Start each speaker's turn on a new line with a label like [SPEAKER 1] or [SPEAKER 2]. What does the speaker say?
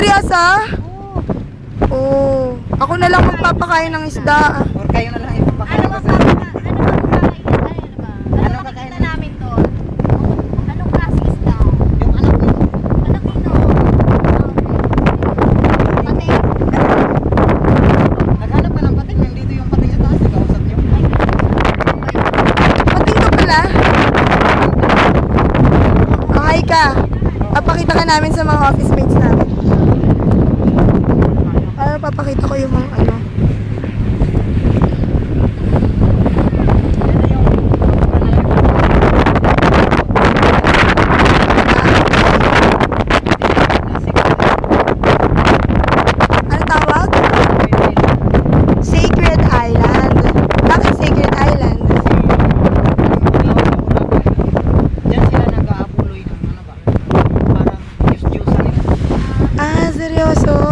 [SPEAKER 1] seryoso? Oo. Ako na lang magpapakain ng isda.
[SPEAKER 2] Or kayo na lang ipapakain
[SPEAKER 3] Ano
[SPEAKER 2] ko
[SPEAKER 3] ba
[SPEAKER 2] sa...
[SPEAKER 3] Ano kakainin namin doon? Anong klase isda?
[SPEAKER 2] Yung anak ko.
[SPEAKER 3] Malaki no? Pati?
[SPEAKER 2] Naghanap ka ng pating. Nandito yung pating sa taas. Ikausap niyo.
[SPEAKER 1] Pating ka pala. Okay ka. Papakita ka namin sa mga office mates namin. Para papakita ko yung mga ano. Ano tawag? Sacred Island. Bakit Sacred Island?
[SPEAKER 2] Diyan sila nag-aapuloy ng ano ba? Parang juice-juice nila.
[SPEAKER 1] Ah, seryoso.